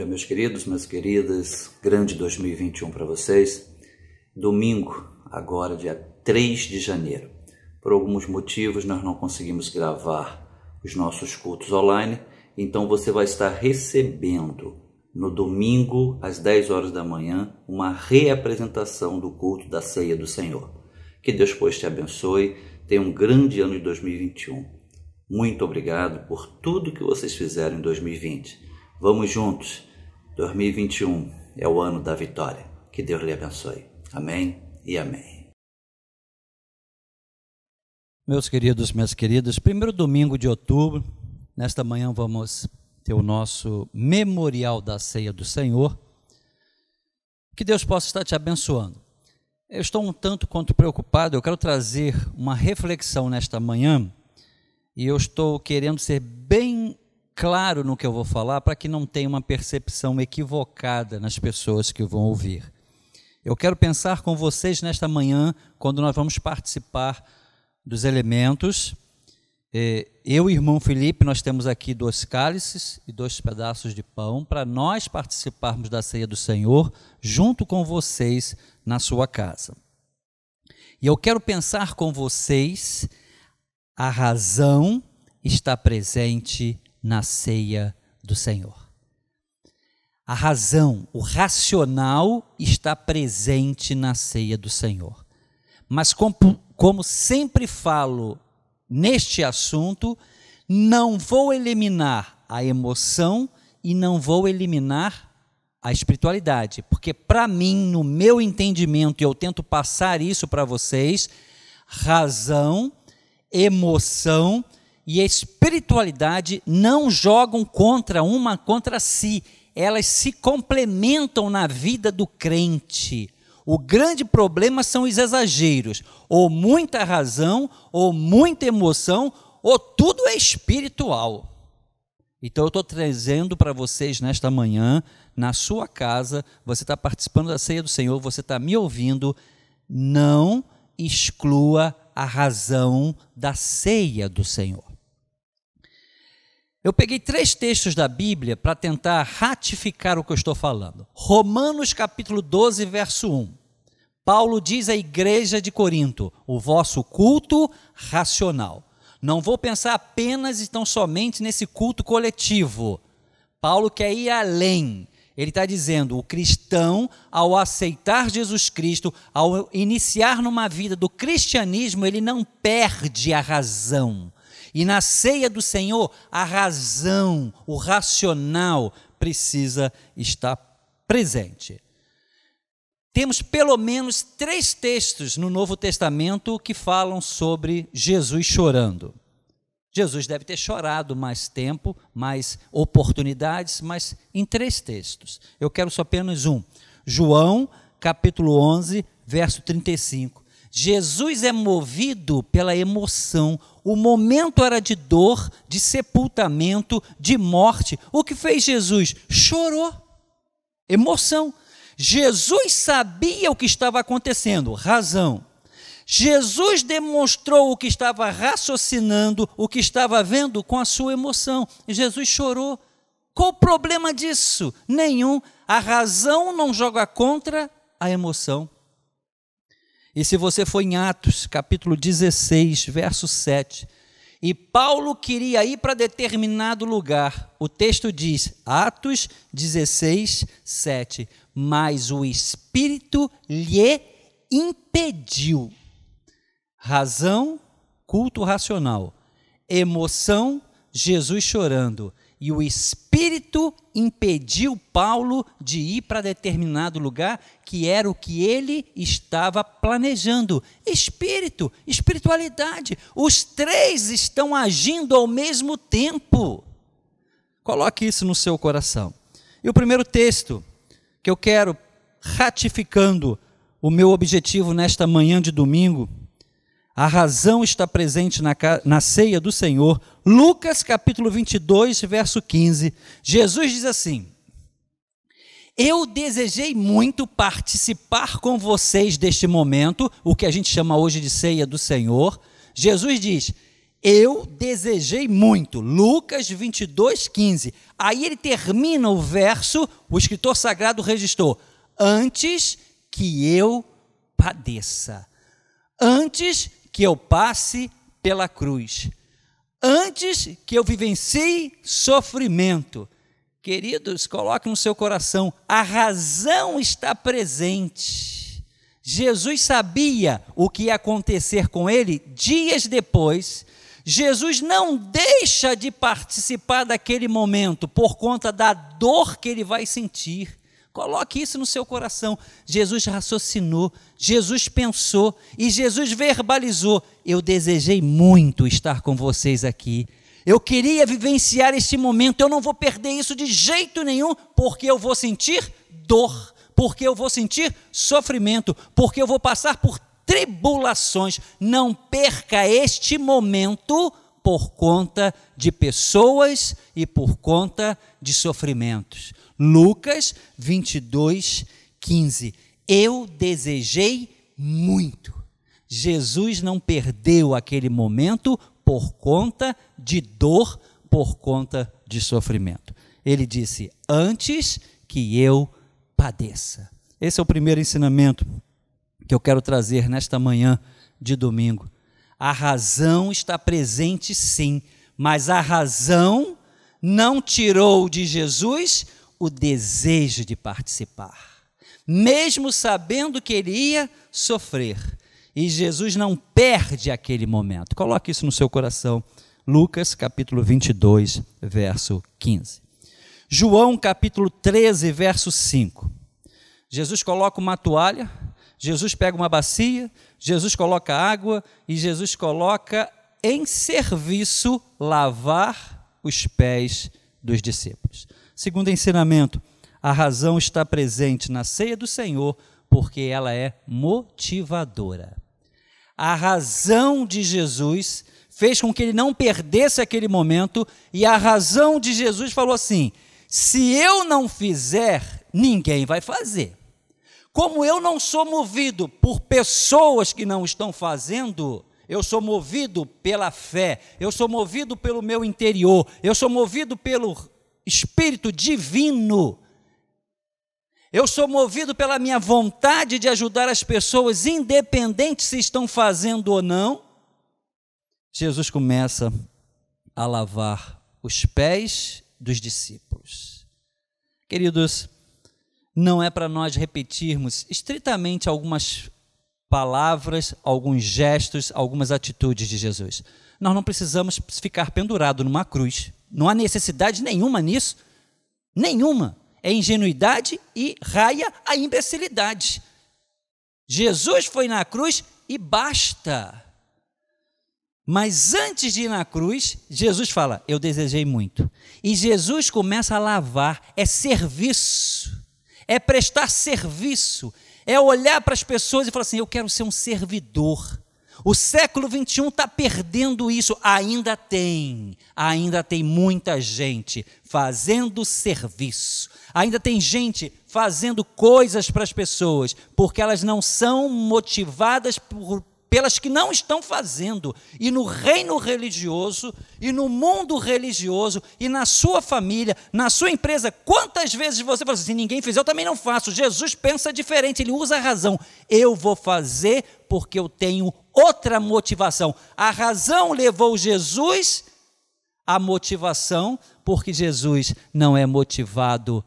dia, meus queridos, minhas queridas. Grande 2021 para vocês. Domingo, agora, dia 3 de janeiro. Por alguns motivos, nós não conseguimos gravar os nossos cultos online. Então, você vai estar recebendo, no domingo, às 10 horas da manhã, uma reapresentação do culto da Ceia do Senhor. Que Deus, pois, te abençoe. Tenha um grande ano de 2021. Muito obrigado por tudo que vocês fizeram em 2020. Vamos juntos. 2021 é o ano da vitória. Que Deus lhe abençoe. Amém e amém. Meus queridos, minhas queridas, primeiro domingo de outubro, nesta manhã vamos ter o nosso memorial da Ceia do Senhor. Que Deus possa estar te abençoando. Eu estou um tanto quanto preocupado, eu quero trazer uma reflexão nesta manhã, e eu estou querendo ser bem claro no que eu vou falar, para que não tenha uma percepção equivocada nas pessoas que vão ouvir. Eu quero pensar com vocês nesta manhã, quando nós vamos participar dos elementos. Eu e o irmão Felipe, nós temos aqui 2 cálices e 2 pedaços de pão, para nós participarmos da Ceia do Senhor, junto com vocês na sua casa. E eu quero pensar com vocês, a razão está presente na Ceia do Senhor. A razão, o racional está presente na Ceia do Senhor. Mas como sempre falo neste assunto, não vou eliminar a emoção e não vou eliminar a espiritualidade, porque para mim, no meu entendimento, e eu tento passar isso para vocês, razão, emoção e espiritualidade não jogam contra si, elas se complementam na vida do crente. O grande problema são os exageros, ou muita razão, ou muita emoção, ou tudo é espiritual. Então eu estou trazendo para vocês nesta manhã, na sua casa, você está participando da Ceia do Senhor, você está me ouvindo, não exclua a razão da Ceia do Senhor. Eu peguei 3 textos da Bíblia para tentar ratificar o que eu estou falando. Romanos capítulo 12, verso 1. Paulo diz à igreja de Corinto, o vosso culto racional. Não vou pensar apenas e tão somente nesse culto coletivo. Paulo quer ir além. Ele está dizendo, o cristão, ao aceitar Jesus Cristo, ao iniciar numa vida do cristianismo, ele não perde a razão. E na Ceia do Senhor, a razão, o racional precisa estar presente. Temos pelo menos 3 textos no Novo Testamento que falam sobre Jesus chorando. Jesus deve ter chorado mais tempo, mais oportunidades, mas em 3 textos. Eu quero só apenas um. João, capítulo 11, verso 35. Jesus é movido pela emoção. O momento era de dor, de sepultamento, de morte. O que fez Jesus? Chorou. Emoção. Jesus sabia o que estava acontecendo. Razão. Jesus demonstrou o que estava raciocinando, o que estava vendo com a sua emoção. Jesus chorou. Qual o problema disso? Nenhum. A razão não joga contra a emoção. E se você for em Atos, capítulo 16, verso 7, e Paulo queria ir para determinado lugar, o texto diz, Atos 16, 7, mas o Espírito lhe impediu. Razão, culto racional. Emoção, Jesus chorando. E o Espírito impediu Paulo de ir para determinado lugar, que era o que ele estava planejando. Espírito, espiritualidade. Os 3 estão agindo ao mesmo tempo. Coloque isso no seu coração. E o primeiro texto que eu quero, ratificando o meu objetivo nesta manhã de domingo, a razão está presente na Ceia do Senhor. Lucas capítulo 22, verso 15. Jesus diz assim, eu desejei muito participar com vocês deste momento, o que a gente chama hoje de Ceia do Senhor. Jesus diz, Eu desejei muito. Lucas 22:15. Aí ele termina o verso, o escritor sagrado registrou: antes que eu padeça, antes que eu passe pela cruz, antes que eu vivencie sofrimento. Queridos, coloque no seu coração, a razão está presente. Jesus sabia o que ia acontecer com ele dias depois. Jesus não deixa de participar daquele momento por conta da dor que ele vai sentir. Coloque isso no seu coração. Jesus raciocinou, Jesus pensou e Jesus verbalizou: eu desejei muito estar com vocês aqui. Eu queria vivenciar este momento, eu não vou perder isso de jeito nenhum, porque eu vou sentir dor, porque eu vou sentir sofrimento, porque eu vou passar por tribulações. Não perca este momento por conta de pessoas e por conta de sofrimentos. Lucas 22:15. Eu desejei muito. Jesus não perdeu aquele momento por conta de dor, por conta de sofrimento. Ele disse: antes que eu padeça. Esse é o primeiro ensinamento que eu quero trazer nesta manhã de domingo. A razão está presente sim, mas a razão não tirou de Jesus o desejo de participar, mesmo sabendo que ele ia sofrer. E Jesus não perde aquele momento. Coloque isso no seu coração. Lucas capítulo 22, verso 15. João capítulo 13, verso 5. Jesus coloca uma toalha, Jesus pega uma bacia, Jesus coloca água e Jesus coloca em serviço lavar os pés dos discípulos. Segundo ensinamento, a razão está presente na ceia do Senhor porque ela é motivadora. A razão de Jesus fez com que ele não perdesse aquele momento, e a razão de Jesus falou assim: se eu não fizer, ninguém vai fazer. Como eu não sou movido por pessoas que não estão fazendo, eu sou movido pela fé, eu sou movido pelo meu interior, eu sou movido pelo Espírito Divino. Eu sou movido pela minha vontade de ajudar as pessoas, independente se estão fazendo ou não. Jesus começa a lavar os pés dos discípulos. Queridos, não é para nós repetirmos estritamente algumas palavras, alguns gestos, algumas atitudes de Jesus. Nós não precisamos ficar pendurado numa cruz. Não há necessidade nenhuma nisso. Nenhuma. É ingenuidade e raia a imbecilidade. Jesus foi na cruz e basta. Mas antes de ir na cruz, Jesus fala: eu desejei muito. E Jesus começa a lavar, é serviço, é prestar serviço, é olhar para as pessoas e falar assim: eu quero ser um servidor. O século 21 está perdendo isso. Ainda tem muita gente fazendo serviço, ainda tem gente fazendo coisas para as pessoas, porque elas não são motivadas pelas que não estão fazendo. E no reino religioso, e no mundo religioso, e na sua família, na sua empresa, quantas vezes você fala assim: se ninguém fizer, eu também não faço. Jesus pensa diferente, ele usa a razão. Eu vou fazer porque eu tenho outra motivação. A razão levou Jesus à motivação, porque Jesus não é motivado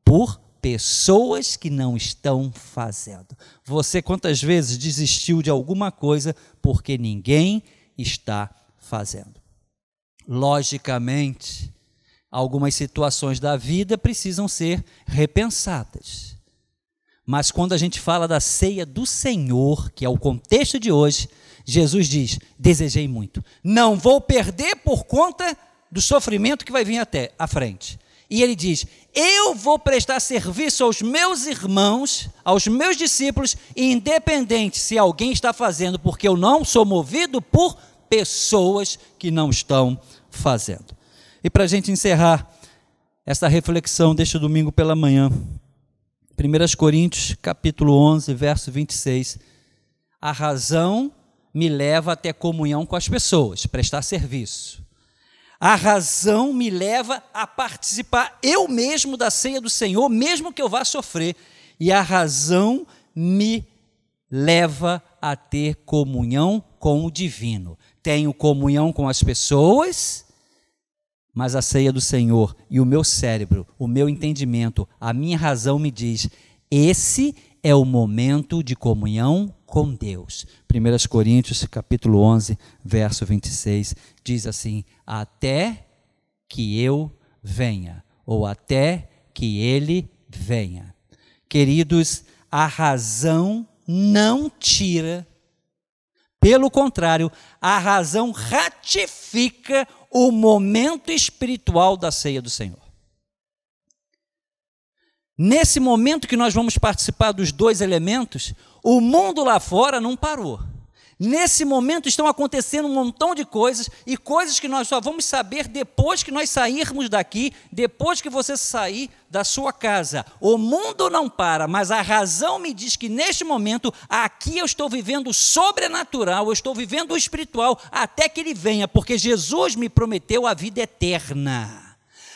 por pessoas que não estão fazendo. Você quantas vezes desistiu de alguma coisa porque ninguém está fazendo? Logicamente, algumas situações da vida precisam ser repensadas. Mas quando a gente fala da ceia do Senhor, que é o contexto de hoje, Jesus diz: desejei muito. Não vou perder por conta do sofrimento que vai vir até à frente. E ele diz: eu vou prestar serviço aos meus irmãos, aos meus discípulos, independente se alguém está fazendo, porque eu não sou movido por pessoas que não estão fazendo. E para a gente encerrar essa reflexão deste domingo pela manhã, 1 Coríntios, capítulo 11, verso 26, a razão me leva até comunhão com as pessoas, prestar serviço. A razão me leva a participar eu mesmo da ceia do Senhor, mesmo que eu vá sofrer. E a razão me leva a ter comunhão com o divino. Tenho comunhão com as pessoas, mas a ceia do Senhor e o meu cérebro, o meu entendimento, a minha razão me diz, esse é o momento de comunhão com Deus. 1 Coríntios, capítulo 11, verso 26, diz assim, até que eu venha, ou até que ele venha. Queridos, a razão não tira, pelo contrário, a razão ratifica o momento espiritual da ceia do Senhor. Nesse momento que nós vamos participar dos dois elementos, o mundo lá fora não parou. Nesse momento estão acontecendo um montão de coisas, e coisas que nós só vamos saber depois que nós sairmos daqui, depois que você sair da sua casa. O mundo não para, mas a razão me diz que neste momento, aqui eu estou vivendo o sobrenatural, eu estou vivendo o espiritual, até que ele venha, porque Jesus me prometeu a vida eterna.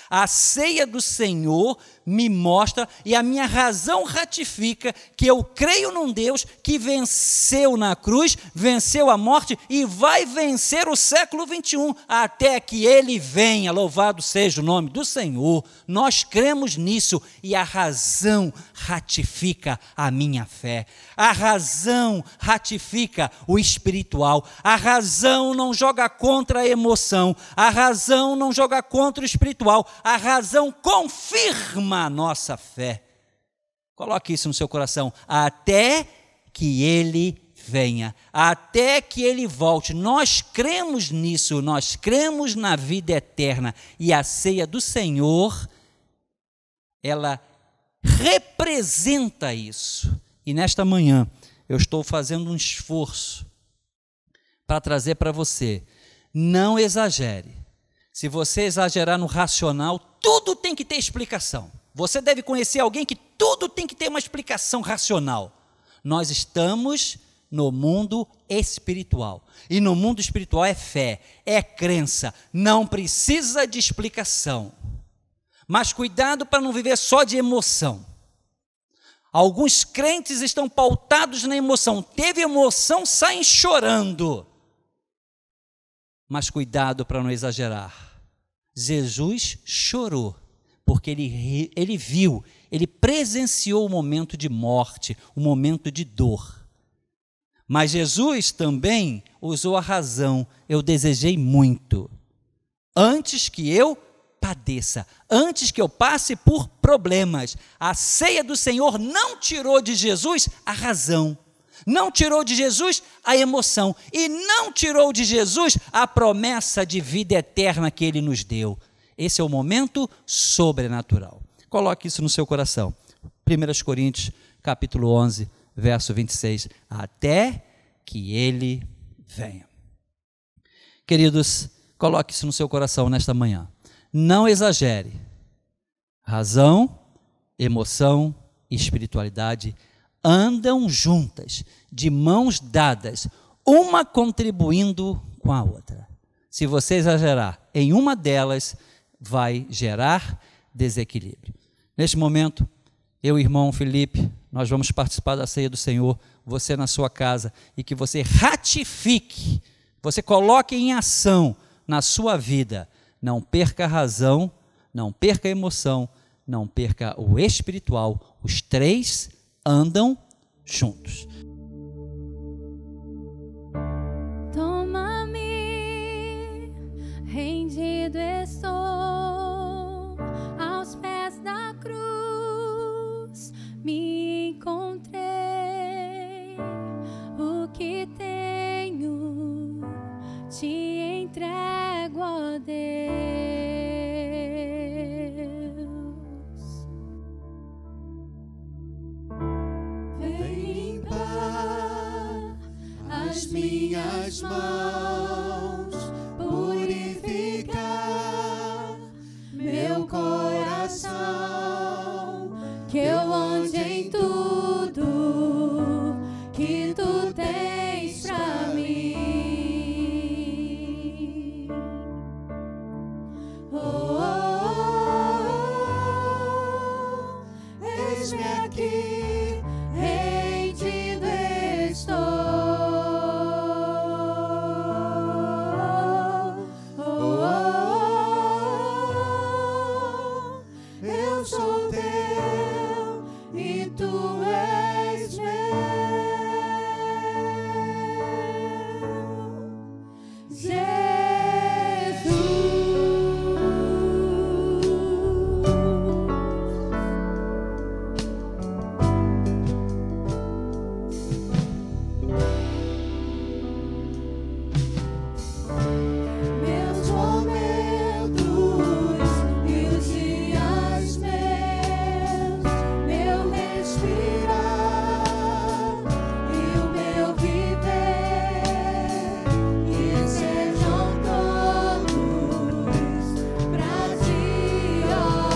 A ceia do Senhor me mostra e a minha razão ratifica que eu creio num Deus que venceu na cruz, venceu a morte e vai vencer o século 21 até que ele venha. Louvado seja o nome do Senhor. Nós cremos nisso e a razão ratifica a minha fé. A razão ratifica o espiritual. A razão não joga contra a emoção. A razão não joga contra o espiritual. A razão confirma a nossa fé. Coloque isso no seu coração. Até que ele venha, até que ele volte. Nós cremos nisso, nós cremos na vida eterna. E a ceia do Senhor, ela representa isso. E nesta manhã, eu estou fazendo um esforço para trazer para você. Não exagere. Se você exagerar no racional, tudo tem que ter explicação. Você deve conhecer alguém que tudo tem que ter uma explicação racional. Nós estamos no mundo espiritual. E no mundo espiritual é fé, é crença. Não precisa de explicação. Mas cuidado para não viver só de emoção. Alguns crentes estão pautados na emoção. Teve emoção, saem chorando. Mas cuidado para não exagerar. Jesus chorou, porque ele viu, ele presenciou o momento de morte, o momento de dor. Mas Jesus também usou a razão. Eu desejei muito, antes que eu padeça, antes que eu passe por problemas. A ceia do Senhor não tirou de Jesus a razão. Não tirou de Jesus a emoção e não tirou de Jesus a promessa de vida eterna que ele nos deu. Esse é o momento sobrenatural. Coloque isso no seu coração. 1 Coríntios, capítulo 11, verso 26. Até que ele venha. Queridos, coloque isso no seu coração nesta manhã. Não exagere. Razão, emoção e espiritualidade andam juntas, de mãos dadas, uma contribuindo com a outra. Se você exagerar em uma delas, vai gerar desequilíbrio. Neste momento, eu e o irmão Felipe, nós vamos participar da ceia do Senhor, você na sua casa, e que você ratifique, você coloque em ação na sua vida. Não perca a razão, não perca a emoção, não perca o espiritual. Os três andam juntos. Toma-me, rendido estou aos pés da cruz. Me encontrei, o que tenho te entrego, ó Deus. As minhas mãos, purificar meu coração, Que eu ande em tudo que tu tens pra mim. eis-me aqui, rendido estou. Eu sou teu e tu és meu, Jesus. Meus momentos e os dias meus, meu respirar e o meu viver, que sejam todos pra ti, ó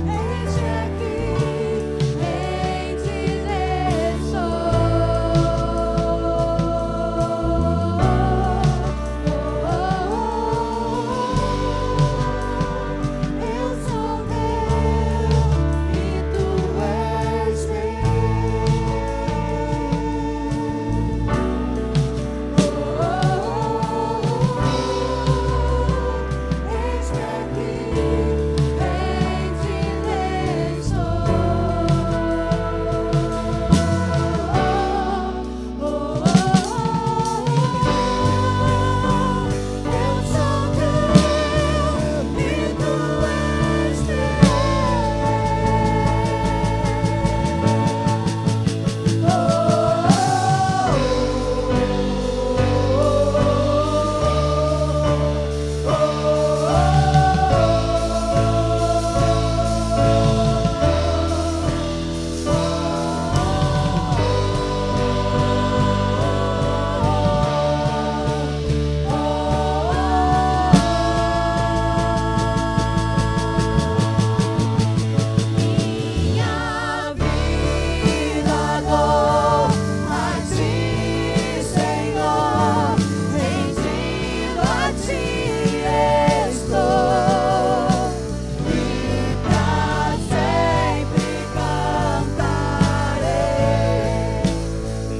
eis-me aqui, rendido eu sou teu e tu és meu. Eis-me aqui, rendido eu sou teu e tu és minha vida dou a ti, Senhor, rendido a ti estou, e pra sempre cantarei.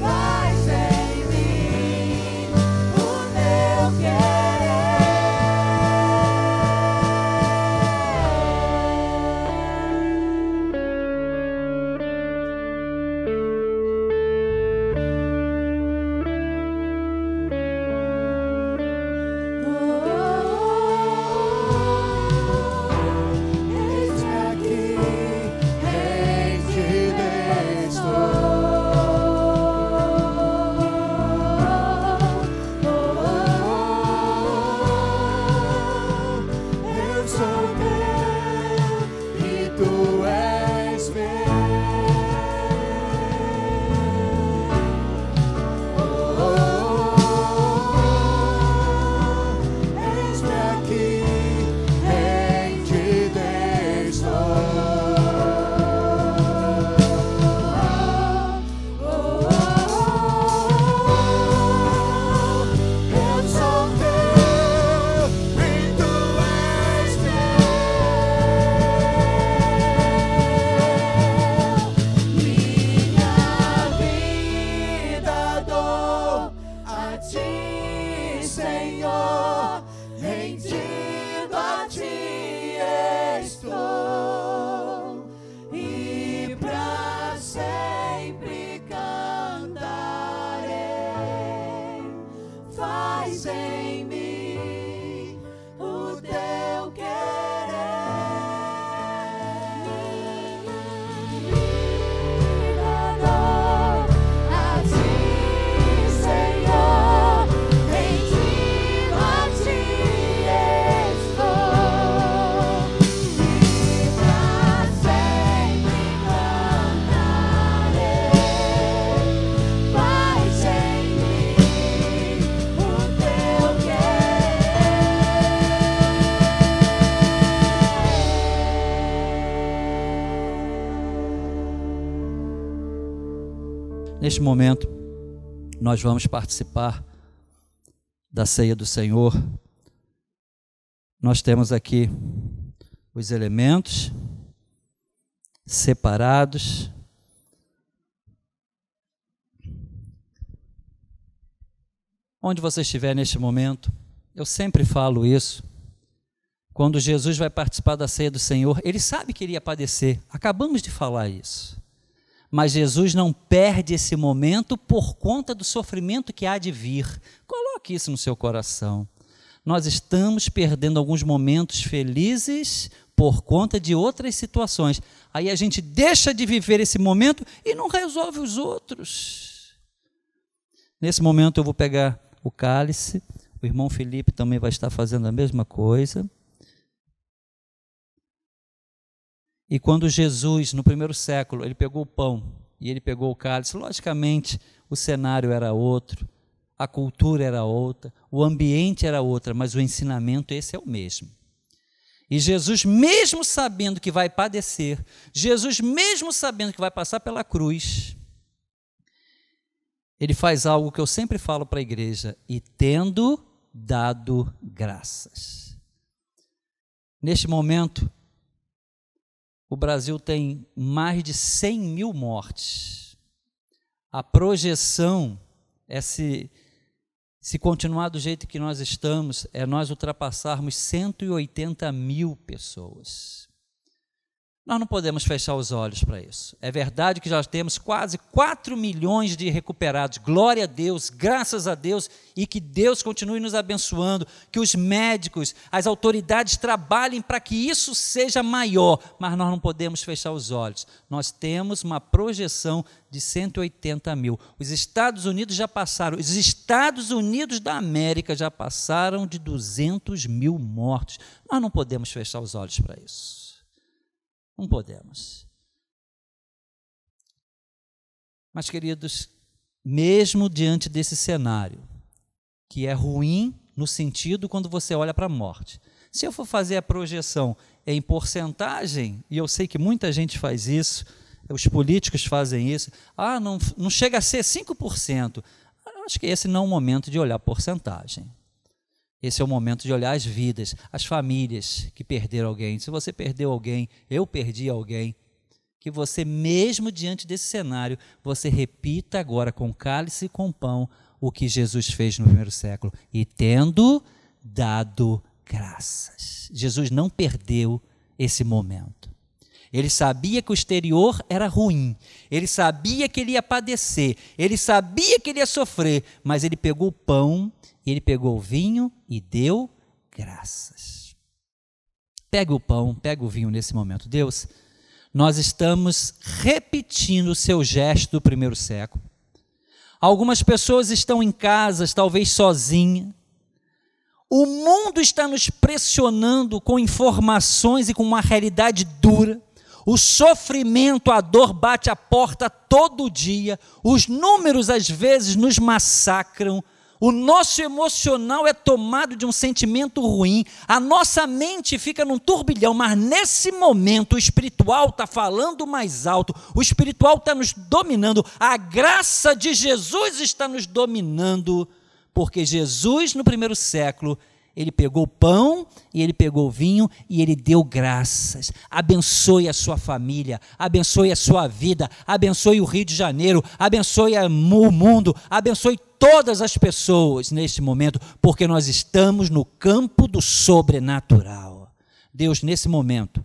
Faz em mim o teu querer. Eis-me aqui, rendido eu sou teu e tu és meu. Eis-me aqui, rendido eu sou teu e tu és meu. Minha vida dou a ti, Senhor, rendido a ti estou, e pra sempre cantarei. Faz em mim o teu querer. Minha vida dou a ti, Senhor, rendido a ti estou, e pra sempre cantarei. Faz em mim o teu Neste momento, nós vamos participar da ceia do Senhor, nós temos aqui os elementos separados. Onde você estiver neste momento, eu sempre falo isso. Quando Jesus vai participar da ceia do Senhor, ele sabe que ele ia padecer. Acabamos de falar isso. Mas Jesus não perde esse momento por conta do sofrimento que há de vir. Coloque isso no seu coração. Nós estamos perdendo alguns momentos felizes por conta de outras situações. Aí a gente deixa de viver esse momento e não resolve os outros. Nesse momento eu vou pegar o cálice, o irmão Felipe também vai estar fazendo a mesma coisa. E quando Jesus, no primeiro século, ele pegou o pão e ele pegou o cálice, logicamente o cenário era outro, a cultura era outra, o ambiente era outra, mas o ensinamento esse é o mesmo. E Jesus, mesmo sabendo que vai padecer, Jesus mesmo sabendo que vai passar pela cruz, ele faz algo que eu sempre falo para a igreja: e tendo dado graças. Neste momento, o Brasil tem mais de 100 mil mortes. A projeção é, se continuar do jeito que nós estamos, é nós ultrapassarmos 180 mil pessoas. Nós não podemos fechar os olhos para isso. É verdade que já temos quase 4 milhões de recuperados. Glória a Deus, graças a Deus, e que Deus continue nos abençoando, que os médicos, as autoridades trabalhem para que isso seja maior, mas nós não podemos fechar os olhos. Nós temos uma projeção de 180 mil. Os Estados Unidos já passaram, os Estados Unidos da América já passaram de 200 mil mortos. Nós não podemos fechar os olhos para isso. Não podemos. Mas, queridos, mesmo diante desse cenário, que é ruim no sentido quando você olha para a morte, se eu for fazer a projeção em porcentagem, e eu sei que muita gente faz isso, os políticos fazem isso, não chega a ser 5%. Eu acho que esse não é o momento de olhar porcentagem. Esse é o momento de olhar as vidas, as famílias que perderam alguém. Se você perdeu alguém, eu perdi alguém, que você, mesmo diante desse cenário, você repita agora com cálice e com pão o que Jesus fez no primeiro século. E tendo dado graças. Jesus não perdeu esse momento. Ele sabia que o exterior era ruim, ele sabia que ele ia padecer, ele sabia que ele ia sofrer, mas ele pegou o pão, ele pegou o vinho e deu graças. Pega o pão, pega o vinho nesse momento. Deus, nós estamos repetindo o seu gesto do primeiro século. Algumas pessoas estão em casas, talvez sozinhas. O mundo está nos pressionando com informações e com uma realidade dura. O sofrimento, a dor bate a porta todo dia. Os números às vezes nos massacram. O nosso emocional é tomado de um sentimento ruim. A nossa mente fica num turbilhão, mas nesse momento o espiritual está falando mais alto. O espiritual está nos dominando. A graça de Jesus está nos dominando. Porque Jesus, no primeiro século, ele pegou o pão e ele pegou o vinho e ele deu graças. Abençoe a sua família, abençoe a sua vida, abençoe o Rio de Janeiro, abençoe o mundo, abençoe todas as pessoas neste momento, porque nós estamos no campo do sobrenatural. Deus, nesse momento,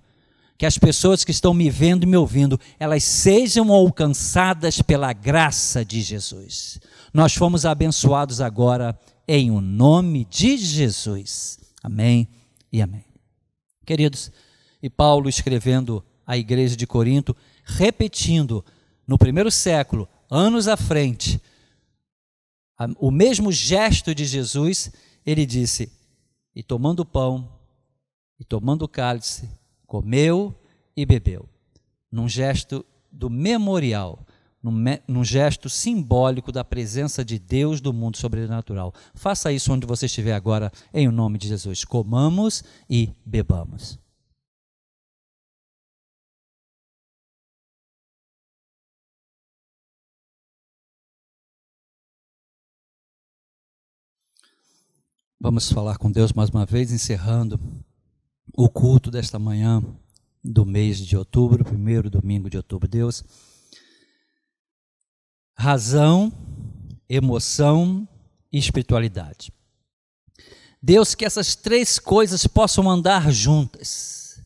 que as pessoas que estão me vendo e me ouvindo, elas sejam alcançadas pela graça de Jesus. Nós fomos abençoados agora em o nome de Jesus. Amém e amém. Queridos, e Paulo escrevendo à igreja de Corinto, repetindo no primeiro século, anos à frente, o mesmo gesto de Jesus, ele disse, e tomando o pão, e tomando o cálice, comeu e bebeu, num gesto do memorial, num gesto simbólico da presença de Deus do mundo sobrenatural. Faça isso onde você estiver agora, em nome de Jesus. Comamos e bebamos. Vamos falar com Deus mais uma vez, encerrando o culto desta manhã do mês de outubro, primeiro domingo de outubro. Deus, razão, emoção e espiritualidade. Deus, que essas três coisas possam andar juntas,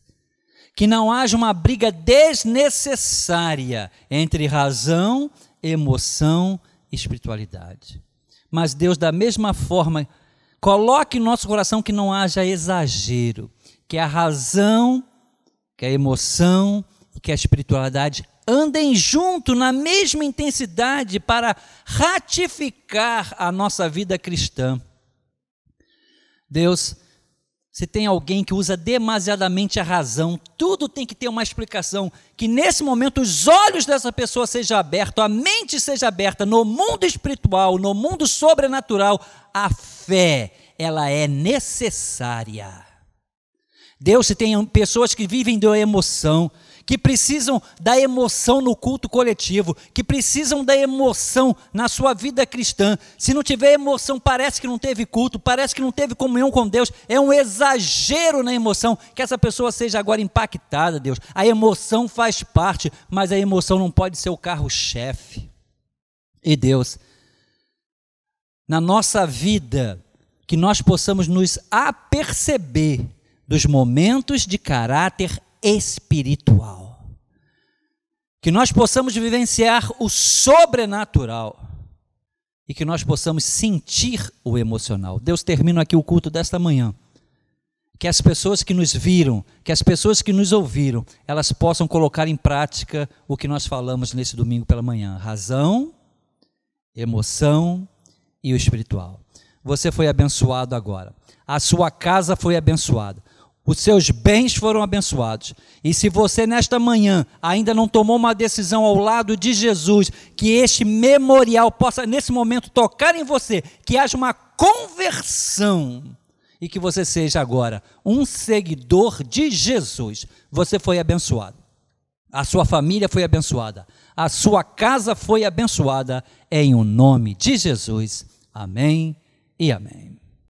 que não haja uma briga desnecessária entre razão, emoção e espiritualidade. Mas Deus, da mesma forma, coloque em nosso coração que não haja exagero, que a razão, que a emoção e que a espiritualidade andem junto na mesma intensidade para ratificar a nossa vida cristã. Deus, se tem alguém que usa demasiadamente a razão, tudo tem que ter uma explicação, que nesse momento os olhos dessa pessoa sejam abertos, a mente seja aberta no mundo espiritual, no mundo sobrenatural. A fé, ela é necessária. Deus, se tem pessoas que vivem da emoção, que precisam da emoção no culto coletivo, que precisam da emoção na sua vida cristã. Se não tiver emoção, parece que não teve culto, parece que não teve comunhão com Deus. É um exagero na emoção, que essa pessoa seja agora impactada, Deus. A emoção faz parte, mas a emoção não pode ser o carro-chefe. E Deus, na nossa vida, que nós possamos nos aperceber dos momentos de caráter espiritual, que nós possamos vivenciar o sobrenatural e que nós possamos sentir o emocional. Deus, termina aqui o culto desta manhã, que as pessoas que nos viram, que as pessoas que nos ouviram, elas possam colocar em prática o que nós falamos nesse domingo pela manhã: razão, emoção e o espiritual. Você foi abençoado agora, a sua casa foi abençoada, os seus bens foram abençoados. E se você nesta manhã ainda não tomou uma decisão ao lado de Jesus, que este memorial possa nesse momento tocar em você, que haja uma conversão e que você seja agora um seguidor de Jesus, você foi abençoado. A sua família foi abençoada, a sua casa foi abençoada, em o nome de Jesus. Amém e amém.